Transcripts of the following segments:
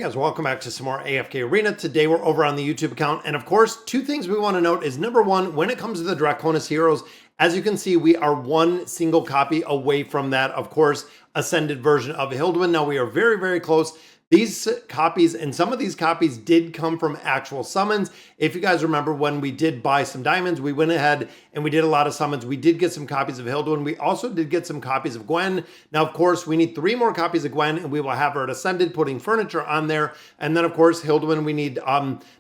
Hey guys, welcome back to some more AFK Arena. Today we're over on the YouTube account, and of course, two things we want to note is number one, when it comes to the Draconis heroes, as you can see, we are one single copy away from that, of course, ascended version of Hilduin. Now we are very, very close. These copies, and some of these copies did come from actual summons. If you guys remember when we did buy some diamonds, we went ahead and we did a lot of summons. We did get some copies of Hilduin. We also did get some copies of Gwen. Now, of course, we need 3 more copies of Gwen, and we will have her at Ascended, putting furniture on there. And then, of course, Hilduin, we need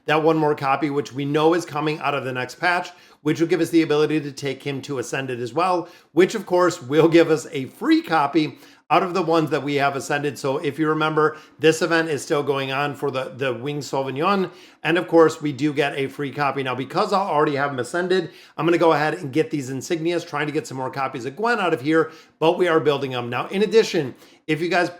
that one more copy, which we know is coming out of the next patch, which will give us the ability to take him to Ascended as well, which, of course, will give us a free copy out of the ones that we have ascended. So if you remember, this event is still going on for the Winged Sauvignon. And of course, we do get a free copy. Now, because I already have them ascended, I'm going to go ahead and get these insignias, trying to get some more copies of Gwen out of here, but we are building them. Now, in addition, if you guys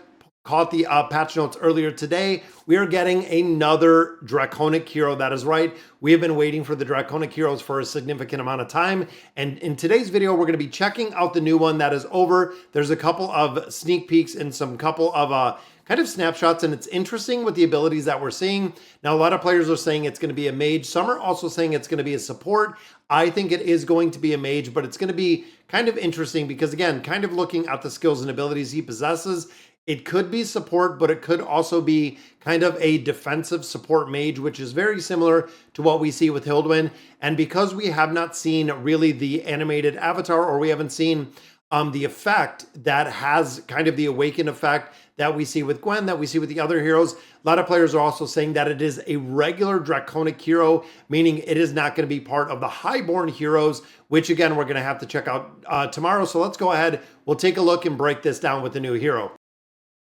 caught the patch notes earlier today, we are getting another Draconic hero. That is right. We have been waiting for the Draconic heroes for a significant amount of time. And in today's video, we're going to be checking out the new one that is over. There's a couple of sneak peeks and some couple of kind of snapshots, and it's interesting with the abilities that we're seeing. Now, a lot of players are saying it's going to be a mage. Some are also saying it's going to be a support. I think it is going to be a mage, but it's going to be kind of interesting because, again, kind of looking at the skills and abilities he possesses, it could be support, but it could also be kind of a defensive support mage, which is very similar to what we see with Hilduin. And because we have not seen really the animated avatar, or we haven't seen the effect that has kind of the awaken effect that we see with Gwen, that we see with the other heroes, a lot of players are also saying that it is a regular Draconic hero, meaning it is not going to be part of the Highborn heroes, which again, we're going to have to check out tomorrow. So let's go ahead. We'll take a look and break this down with the new hero.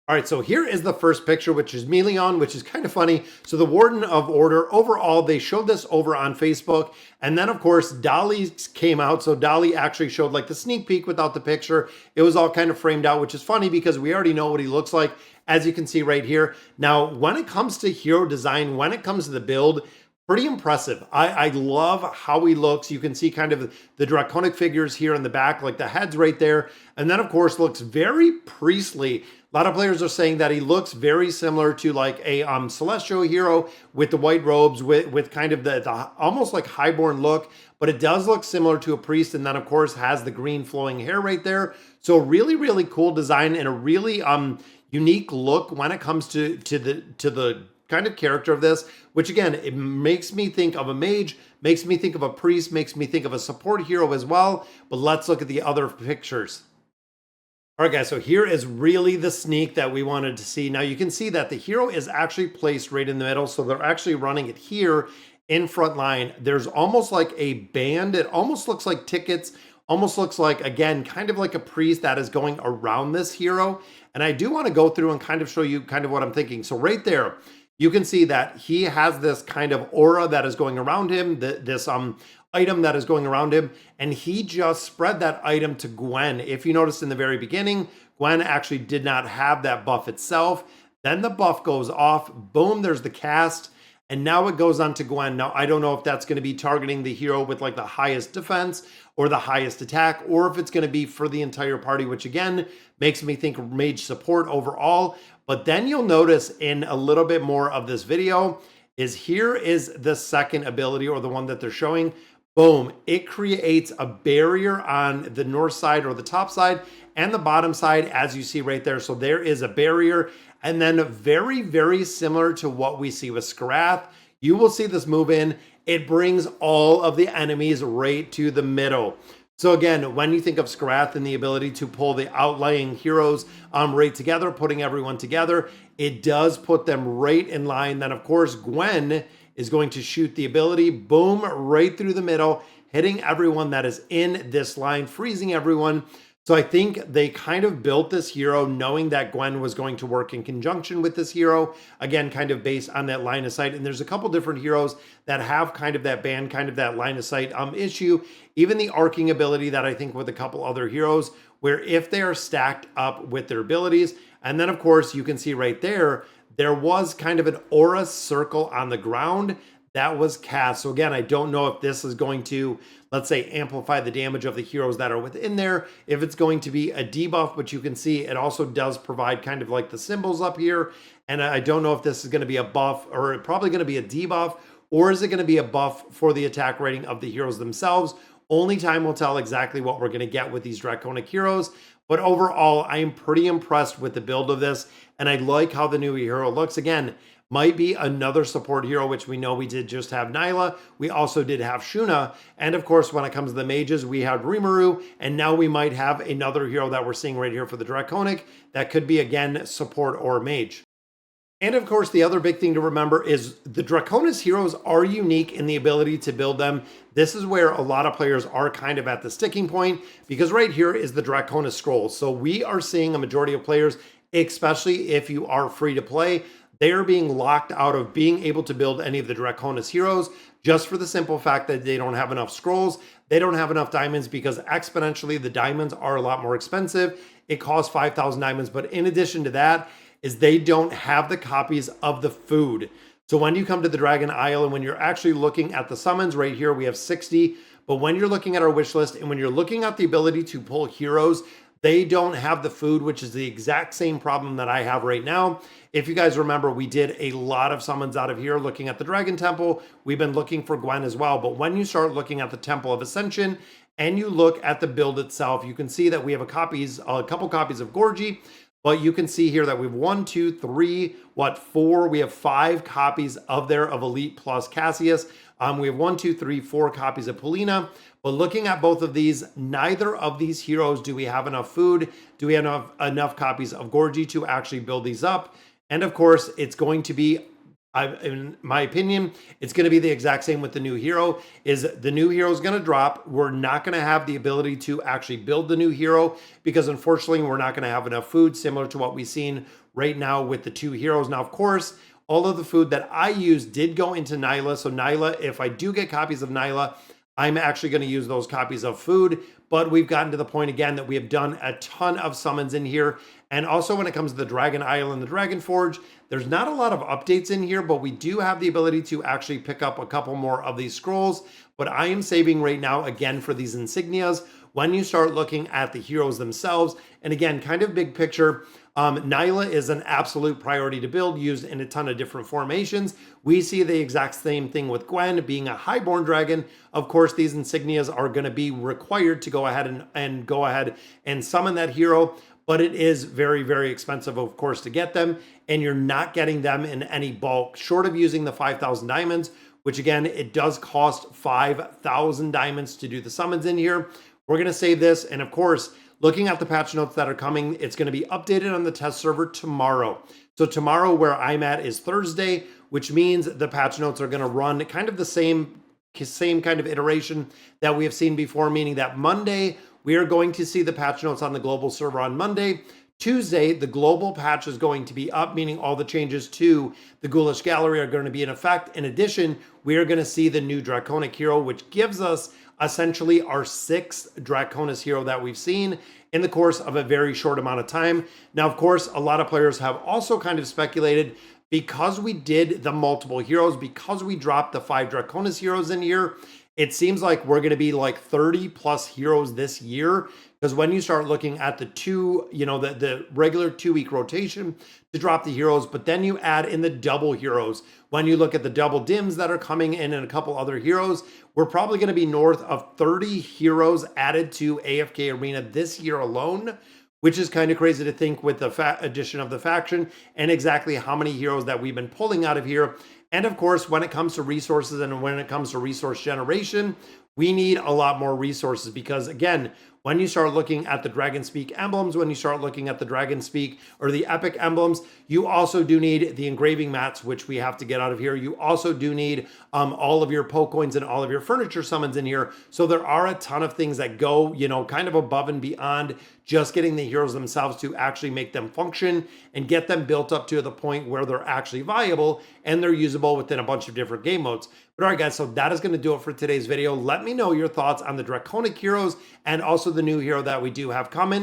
All right, so here is the first picture, which is Melion, which is kind of funny. So the Warden of Order, overall, they showed this over on Facebook. And then, of course, Dolly came out. So Dolly actually showed like the sneak peek without the picture. It was all kind of framed out, which is funny because we already know what he looks like, as you can see right here. Now, when it comes to hero design, when it comes to the build, pretty impressive. I love how he looks. You can see kind of the Draconic figures here in the back, like the head's right there. And then, of course, looks very priestly. A lot of players are saying that he looks very similar to like a celestial hero with the white robes, with kind of the almost like highborn look, but it does look similar to a priest. And then, of course, has the green flowing hair right there. So really, really cool design and a really unique look when it comes to the kind of character of this, which again, it makes me think of a mage, makes me think of a priest, makes me think of a support hero as well. But let's look at the other pictures. All right, guys, so here is really the sneak that we wanted to see. Now you can see that the hero is actually placed right in the middle. So they're actually running it here in front line. There's almost like a band. It almost looks like tickets, almost looks like, again, kind of like a priest that is going around this hero. And I do want to go through and kind of show you kind of what I'm thinking. So right there, you can see that he has this kind of aura that is going around him, this item that is going around him, and he just spread that item to Gwen. If you noticed in the very beginning, Gwen actually did not have that buff itself. Then the buff goes off, boom, there's the cast, and now it goes on to Gwen. Now, I don't know if that's going to be targeting the hero with like the highest defense or the highest attack, or if it's going to be for the entire party, which again, makes me think mage support overall. But then you'll notice in a little bit more of this video is here is the second ability, or the one that they're showing. Boom, it creates a barrier on the north side or the top side and the bottom side, as you see right there. So there is a barrier. And then very, very similar to what we see with Scrath, you will see this move in. It brings all of the enemies right to the middle. So again, when you think of Scrath and the ability to pull the outlying heroes right together, putting everyone together, it does put them right in line. Then, of course, Gwen is going to shoot the ability, boom, right through the middle, hitting everyone that is in this line, freezing everyone. So I think they kind of built this hero knowing that Gwen was going to work in conjunction with this hero, again, kind of based on that line of sight. And there's a couple different heroes that have kind of that band, kind of that line of sight issue. Even the arcing ability that I think with a couple other heroes, where if they are stacked up with their abilities, and then of course you can see right there, there was kind of an aura circle on the ground that was cast. So again, I don't know if this is going to, let's say, amplify the damage of the heroes that are within there, if it's going to be a debuff, but you can see it also does provide kind of like the symbols up here. And I don't know if this is going to be a buff or probably going to be a debuff, or is it going to be a buff for the attack rating of the heroes themselves? Only time will tell exactly what we're going to get with these Draconic heroes. But overall, I am pretty impressed with the build of this, and I like how the new hero looks. Again, might be another support hero, which we know we did just have Nyla. We also did have Shuna. And of course, when it comes to the mages, we had Rimuru. And now we might have another hero that we're seeing right here for the Draconic. That could be, again, support or mage. And of course, the other big thing to remember is the Draconis heroes are unique in the ability to build them. This is where a lot of players are kind of at the sticking point, because right here is the Draconis scroll. So we are seeing a majority of players, especially if you are free to play, they are being locked out of being able to build any of the Draconis heroes just for the simple fact that they don't have enough scrolls. They don't have enough diamonds because exponentially the diamonds are a lot more expensive. It costs 5,000 diamonds. But in addition to that, is they don't have the copies of the food. So when you come to the Dragon Isle and when you're actually looking at the summons right here, we have 60. But when you're looking at our wish list and when you're looking at the ability to pull heroes, they don't have the food, which is the exact same problem that I have right now. If you guys remember, we did a lot of summons out of here looking at the Dragon Temple. We've been looking for Gwen as well. But when you start looking at the Temple of Ascension and you look at the build itself, you can see that we have a couple copies of Gorgie. But you can see here that we have 1, 2, 3, 4? We have 5 copies of Elite plus Cassius. We have 1, 2, 3, 4 copies of Polina. But looking at both of these, neither of these heroes do we have enough food. Do we have enough copies of Gorgie to actually build these up? And of course, it's going to be, in my opinion, it's going to be the exact same with the new hero. Is the new hero is going to drop. We're not going to have the ability to actually build the new hero because unfortunately we're not going to have enough food, similar to what we've seen right now with the 2 heroes. Now, of course, all of the food that I used did go into Nyla. So Nyla, if I do get copies of Nyla, I'm actually going to use those copies of food. But we've gotten to the point again that we have done a ton of summons in here. And also when it comes to the Dragon Isle and the Dragon Forge, there's not a lot of updates in here, but we do have the ability to actually pick up a couple more of these scrolls. But I am saving right now, again, for these insignias. When you start looking at the heroes themselves, and again, kind of big picture, Nyla is an absolute priority to build, used in a ton of different formations. We see the exact same thing with Gwen being a highborn dragon. Of course, these insignias are going to be required to go ahead and go ahead and summon that hero. But it is very, very expensive, of course, to get them. And you're not getting them in any bulk, short of using the 5,000 diamonds, which again, it does cost 5,000 diamonds to do the summons in here. We're going to save this. And of course, looking at the patch notes that are coming, it's going to be updated on the test server tomorrow. So tomorrow where I'm at is Thursday, which means the patch notes are going to run kind of the same kind of iteration that we have seen before, meaning that Monday, we are going to see the patch notes on the global server on Monday. Tuesday, the global patch is going to be up, meaning all the changes to the Ghoulish Gallery are going to be in effect. In addition, we are going to see the new Draconic hero, which gives us essentially our 6th Draconis hero that we've seen in the course of a very short amount of time. Now, of course, a lot of players have also kind of speculated, because we did the multiple heroes, because we dropped the 5 Draconis heroes in here, it seems like we're going to be like 30 plus heroes this year. Because when you start looking at the the regular 2-week rotation to drop the heroes, but then you add in the double heroes. When you look at the double dims that are coming in and a couple other heroes, we're probably going to be north of 30 heroes added to AFK Arena this year alone, which is kind of crazy to think with the addition of the faction and exactly how many heroes that we've been pulling out of here. And of course, when it comes to resources and when it comes to resource generation, we need a lot more resources because, again, when you start looking at the Dragonspeak emblems, when you start looking at the Dragonspeak or the Epic emblems, you also do need the engraving mats, which we have to get out of here. You also do need all of your Pokecoins and all of your furniture summons in here. So there are a ton of things that go, kind of above and beyond just getting the heroes themselves to actually make them function and get them built up to the point where they're actually viable and they're usable within a bunch of different game modes. But all right, guys, so that is going to do it for today's video. Let me know your thoughts on the Draconic heroes and also the new hero that we do have coming.